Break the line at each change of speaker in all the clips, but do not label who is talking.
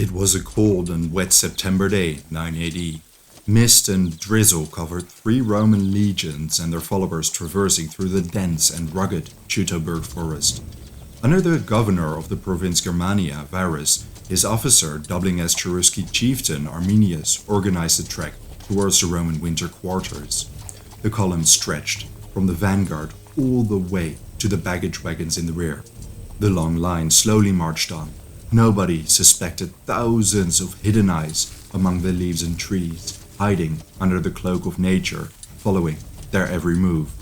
It was a cold and wet September day, 9 AD. Mist and drizzle covered 3 Roman legions and their followers traversing through the dense and rugged Teutoburg Forest. Under the governor of the Province Germania, Varus, his officer, doubling as Cherusci chieftain Arminius, organized the trek towards the Roman winter quarters. The column stretched from the vanguard all the way to the baggage wagons in the rear. The long line slowly marched on. Nobody suspected thousands of hidden eyes among the leaves and trees, hiding under the cloak of nature, following their every move.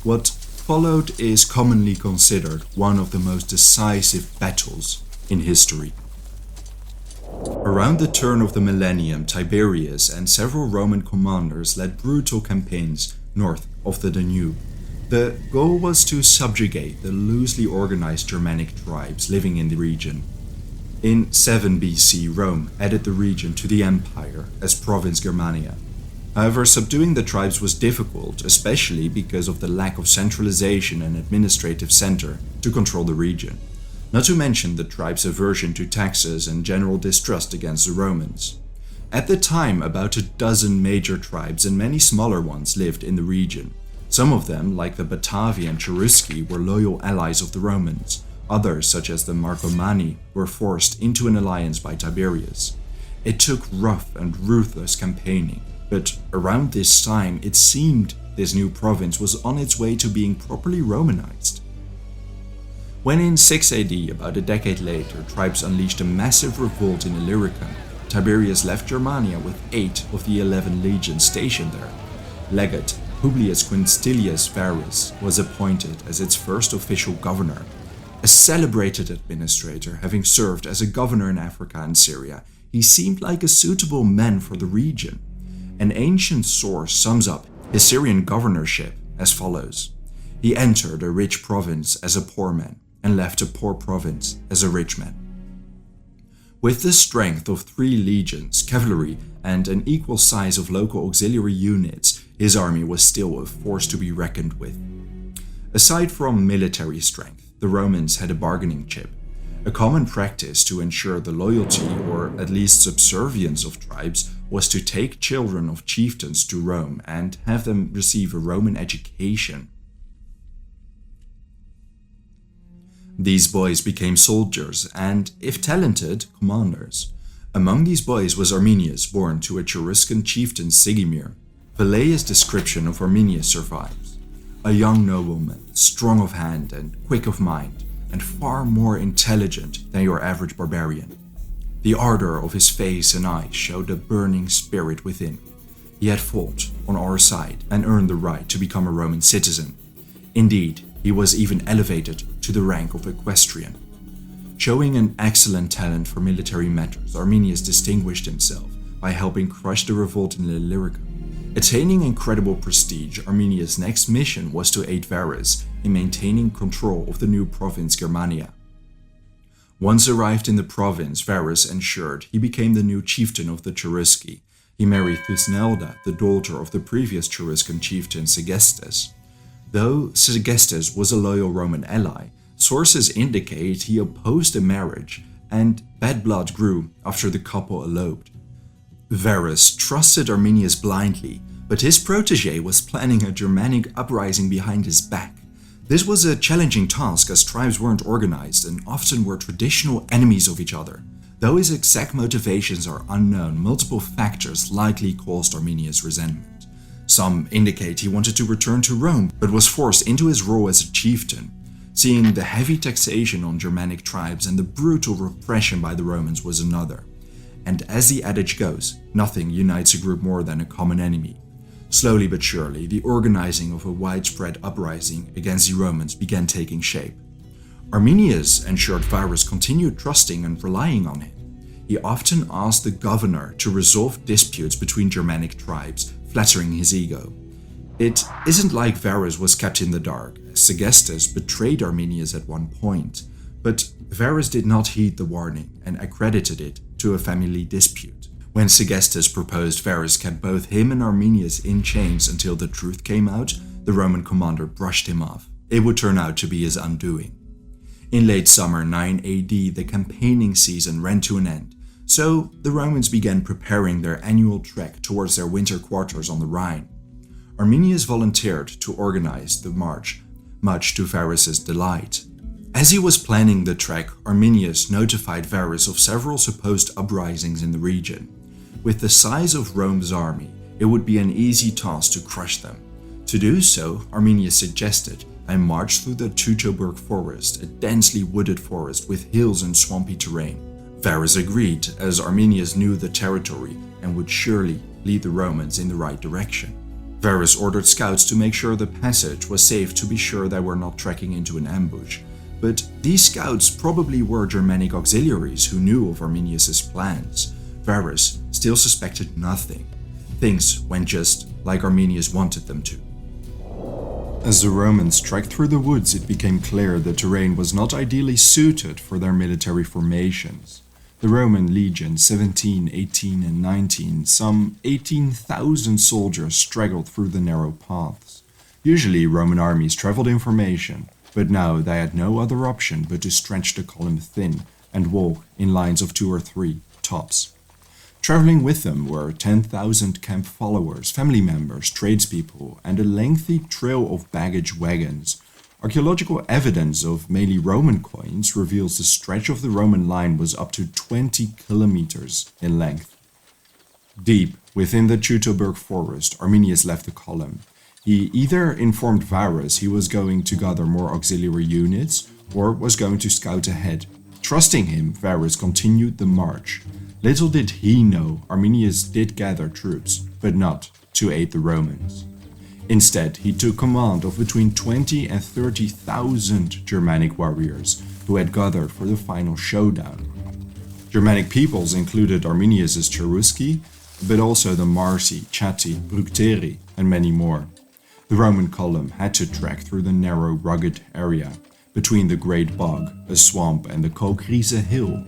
What followed is commonly considered one of the most decisive battles in history. Around the turn of the millennium, Tiberius and several Roman commanders led brutal campaigns north of the Danube. The goal was to subjugate the loosely organized Germanic tribes living in the region. In 7 BC, Rome added the region to the empire as Province Germania. However, subduing the tribes was difficult, especially because of the lack of centralization and administrative center to control the region, not to mention the tribes' aversion to taxes and general distrust against the Romans. At the time, about a dozen major tribes and many smaller ones lived in the region. Some of them, like the Batavian Cherusci, were loyal allies of the Romans. Others, such as the Marcomanni, were forced into an alliance by Tiberius. It took rough and ruthless campaigning, but around this time it seemed this new province was on its way to being properly Romanized. When in 6 AD, about a decade later, tribes unleashed a massive revolt in Illyricum, Tiberius left Germania with 8 of the 11 legions stationed there. Legate Publius Quintilius Varus was appointed as its first official governor. A celebrated administrator, having served as a governor in Africa and Syria, he seemed like a suitable man for the region. An ancient source sums up his Syrian governorship as follows: he entered a rich province as a poor man and left a poor province as a rich man. With the strength of 3 legions, cavalry, and an equal size of local auxiliary units, his army was still a force to be reckoned with. Aside from military strength, the Romans had a bargaining chip, a common practice to ensure the loyalty or at least subservience of tribes was to take children of chieftains to Rome and have them receive a Roman education. These boys became soldiers and, if talented, commanders. Among these boys was Arminius, born to a Cheruscan chieftain Sigimir. Velleius' description of Arminius survives. A young nobleman, strong of hand and quick of mind, and far more intelligent than your average barbarian. The ardor of his face and eyes showed a burning spirit within. He had fought on our side and earned the right to become a Roman citizen. Indeed, he was even elevated to the rank of equestrian. Showing an excellent talent for military matters, Arminius distinguished himself by helping crush the revolt in Illyricum. Attaining incredible prestige, Arminius' next mission was to aid Varus in maintaining control of the new province Germania. Once arrived in the province, Varus ensured he became the new chieftain of the Cherusci. He married Thusnelda, the daughter of the previous Cheruscan chieftain Segestes. Though Segestes was a loyal Roman ally, sources indicate he opposed the marriage, and bad blood grew after the couple eloped. Varus trusted Arminius blindly, but his protege was planning a Germanic uprising behind his back. This was a challenging task as tribes weren't organized and often were traditional enemies of each other. Though his exact motivations are unknown, multiple factors likely caused Arminius resentment. Some indicate he wanted to return to Rome, but was forced into his role as a chieftain. Seeing the heavy taxation on Germanic tribes and the brutal repression by the Romans was another. And as the adage goes, nothing unites a group more than a common enemy. Slowly but surely, the organizing of a widespread uprising against the Romans began taking shape. Arminius ensured Varus continued trusting and relying on him. He often asked the governor to resolve disputes between Germanic tribes, flattering his ego. It isn't like Varus was kept in the dark. Segestes betrayed Arminius at one point, but Varus did not heed the warning and accredited it to a family dispute. When Segestes proposed, Varus kept both him and Arminius in chains until the truth came out. The Roman commander brushed him off. It would turn out to be his undoing. In late summer 9 AD, the campaigning season ran to an end. So the Romans began preparing their annual trek towards their winter quarters on the Rhine. Arminius volunteered to organize the march, much to Varus's delight. As he was planning the trek, Arminius notified Varus of several supposed uprisings in the region. With the size of Rome's army, it would be an easy task to crush them. To do so, Arminius suggested a march through the Teutoburg Forest, a densely wooded forest with hills and swampy terrain. Varus agreed, as Arminius knew the territory and would surely lead the Romans in the right direction. Varus ordered scouts to make sure the passage was safe to be sure they were not trekking into an ambush. But these scouts probably were Germanic auxiliaries who knew of Arminius's plans. Varus still suspected nothing. Things went just like Arminius wanted them to. As the Romans trekked through the woods, it became clear the terrain was not ideally suited for their military formations. The Roman legion 17, 18, and 19, some 18,000 soldiers straggled through the narrow paths. Usually Roman armies traveled in formation, but now they had no other option but to stretch the column thin and walk in lines of 2 or 3, tops. Traveling with them were 10,000 camp followers, family members, tradespeople, and a lengthy trail of baggage wagons. Archaeological evidence of mainly Roman coins reveals the stretch of the Roman line was up to 20 kilometers in length. Deep within the Teutoburg Forest, Arminius left the column. He either informed Varus he was going to gather more auxiliary units, or was going to scout ahead. Trusting him, Varus continued the march. Little did he know Arminius did gather troops, but not to aid the Romans. Instead, he took command of between 20 and 30,000 Germanic warriors who had gathered for the final showdown. Germanic peoples included Arminius's Cherusci, but also the Marsi, Chatti, Bructeri, and many more. The Roman column had to trek through the narrow, rugged area between the Great Bog, a swamp, and the Kookriese Hill.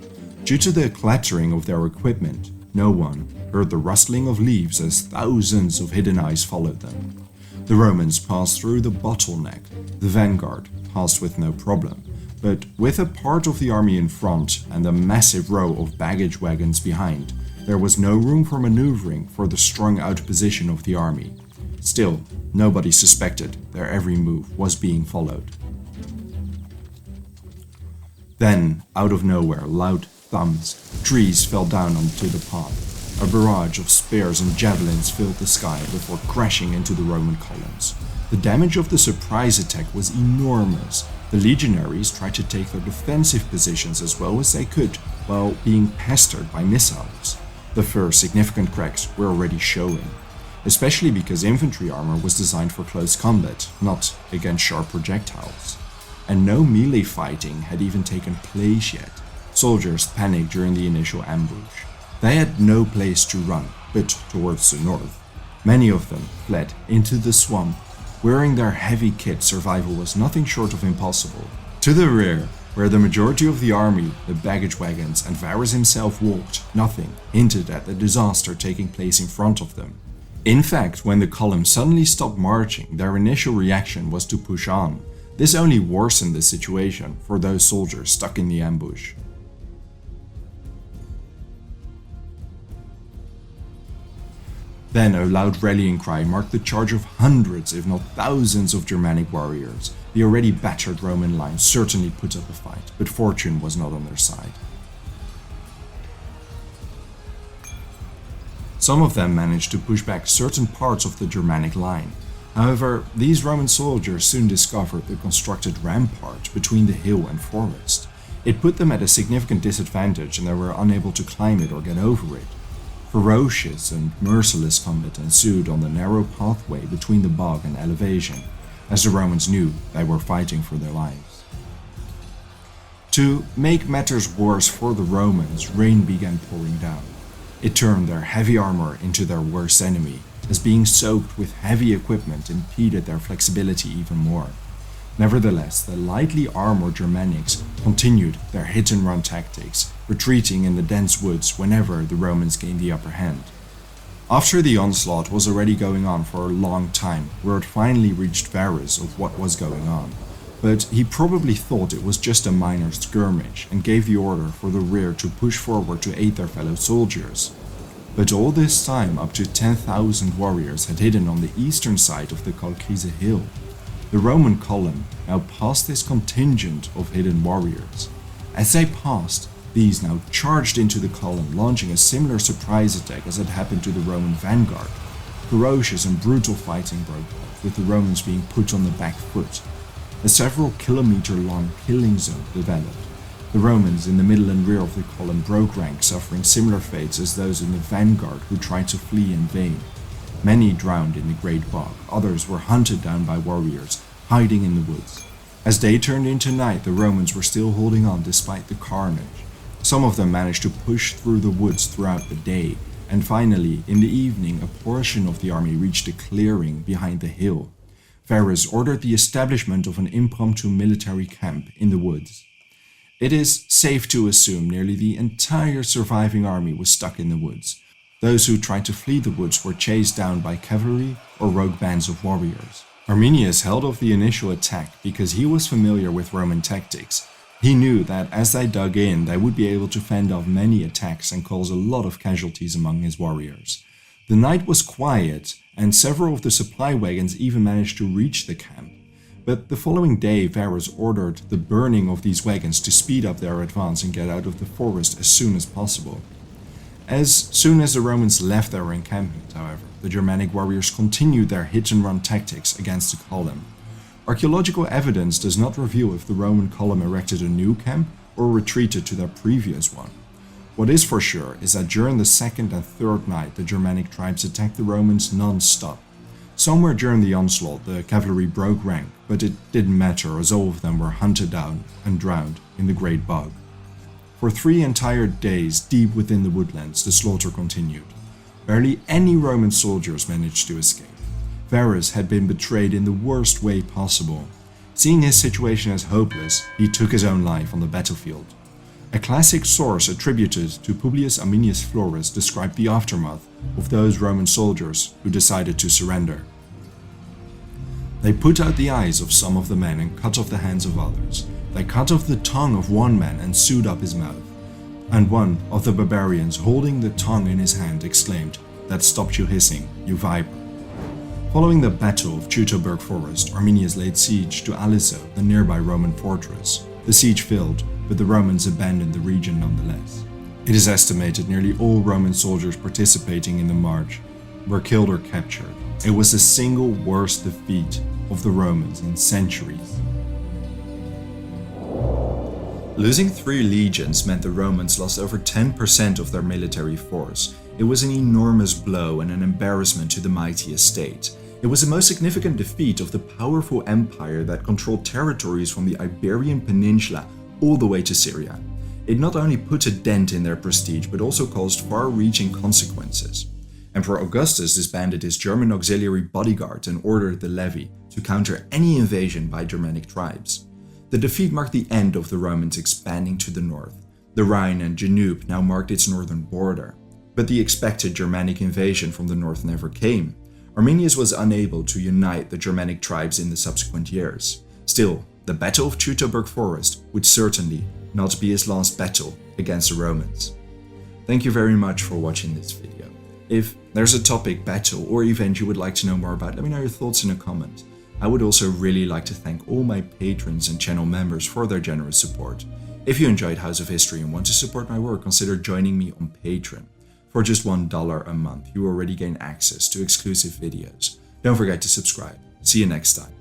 Due to the clattering of their equipment, no one heard the rustling of leaves as thousands of hidden eyes followed them. The Romans passed through the bottleneck. The vanguard passed with no problem, but with a part of the army in front and a massive row of baggage wagons behind, there was no room for maneuvering for the strung-out position of the army. Still, nobody suspected their every move was being followed. Then, out of nowhere, loud thumps, trees fell down onto the path. A barrage of spears and javelins filled the sky before crashing into the Roman columns. The damage of the surprise attack was enormous. The legionaries tried to take their defensive positions as well as they could, while being pestered by missiles. The first significant cracks were already showing, especially because infantry armor was designed for close combat, not against sharp projectiles. And no melee fighting had even taken place yet. Soldiers panicked during the initial ambush. They had no place to run, but towards the north. Many of them fled into the swamp. Wearing their heavy kit, survival was nothing short of impossible. To the rear, where the majority of the army, the baggage wagons, and Varus himself walked, nothing hinted at the disaster taking place in front of them. In fact, when the column suddenly stopped marching, their initial reaction was to push on. This only worsened the situation for those soldiers stuck in the ambush. Then a loud rallying cry marked the charge of hundreds, if not thousands, of Germanic warriors. The already battered Roman line certainly put up a fight, but fortune was not on their side. Some of them managed to push back certain parts of the Germanic line. However, these Roman soldiers soon discovered the constructed rampart between the hill and forest. It put them at a significant disadvantage and they were unable to climb it or get over it. Ferocious and merciless combat ensued on the narrow pathway between the bog and elevation, as the Romans knew they were fighting for their lives. To make matters worse for the Romans, rain began pouring down. It turned their heavy armor into their worst enemy, as being soaked with heavy equipment impeded their flexibility even more. Nevertheless, the lightly armored Germanics continued their hit-and-run tactics, retreating in the dense woods whenever the Romans gained the upper hand. After the onslaught was already going on for a long time, word finally reached Varus of what was going on. but he probably thought it was just a minor skirmish and gave the order for the rear to push forward to aid their fellow soldiers. But all this time, up to 10,000 warriors had hidden on the eastern side of the Kalkrise hill. The Roman column now passed this contingent of hidden warriors. As they passed, these now charged into the column, launching a similar surprise attack as had happened to the Roman vanguard. Ferocious and brutal fighting broke out, with the Romans being put on the back foot. A several kilometer-long killing zone developed. The Romans in the middle and rear of the column broke rank, suffering similar fates as those in the vanguard who tried to flee in vain. Many drowned in the great bog, others were hunted down by warriors, hiding in the woods. As day turned into night, the Romans were still holding on despite the carnage. Some of them managed to push through the woods throughout the day, and finally, in the evening, a portion of the army reached a clearing behind the hill. Varus ordered the establishment of an impromptu military camp in the woods. It is safe to assume nearly the entire surviving army was stuck in the woods. Those who tried to flee the woods were chased down by cavalry or rogue bands of warriors. Arminius held off the initial attack because he was familiar with Roman tactics. He knew that as they dug in, they would be able to fend off many attacks and cause a lot of casualties among his warriors. The night was quiet, and several of the supply wagons even managed to reach the camp. But the following day, Varus ordered the burning of these wagons to speed up their advance and get out of the forest as soon as possible. As soon as the Romans left their encampment, however, the Germanic warriors continued their hit-and-run tactics against the column. Archaeological evidence does not reveal if the Roman column erected a new camp or retreated to their previous one. What is for sure is that during the second and third night, the Germanic tribes attacked the Romans non-stop. Somewhere during the onslaught, the cavalry broke rank, but it didn't matter as all of them were hunted down and drowned in the Great Bog. For 3 entire days, deep within the woodlands, the slaughter continued. Barely any Roman soldiers managed to escape. Varus had been betrayed in the worst way possible. Seeing his situation as hopeless, he took his own life on the battlefield. A classic source attributed to Publius Arminius Florus described the aftermath of those Roman soldiers who decided to surrender. They put out the eyes of some of the men and cut off the hands of others. They cut off the tongue of one man and sewed up his mouth. And one of the barbarians, holding the tongue in his hand, exclaimed, "That stopped you hissing, you viper." Following the Battle of Teutoburg Forest, Arminius laid siege to Aliso, the nearby Roman fortress. The siege failed, but the Romans abandoned the region nonetheless. It is estimated nearly all Roman soldiers participating in the march were killed or captured. It was the single worst defeat of the Romans in centuries. Losing 3 legions meant the Romans lost over 10% of their military force. It was an enormous blow and an embarrassment to the mighty state. It was the most significant defeat of the powerful empire that controlled territories from the Iberian Peninsula all the way to Syria. It not only put a dent in their prestige, but also caused far-reaching consequences. Emperor Augustus disbanded his German auxiliary bodyguard and ordered the levy to counter any invasion by Germanic tribes. The defeat marked the end of the Romans expanding to the north. The Rhine and Danube now marked its northern border. But the expected Germanic invasion from the north never came. Arminius was unable to unite the Germanic tribes in the subsequent years. Still, the Battle of Teutoburg Forest would certainly not be his last battle against the Romans. Thank you very much for watching this video. If there's a topic, battle, or event you would like to know more about, let me know your thoughts in a comment. I would also really like to thank all my patrons and channel members for their generous support. If you enjoyed House of History and want to support my work, consider joining me on Patreon. For just $1 a month, you already gain access to exclusive videos. Don't forget to subscribe. See you next time.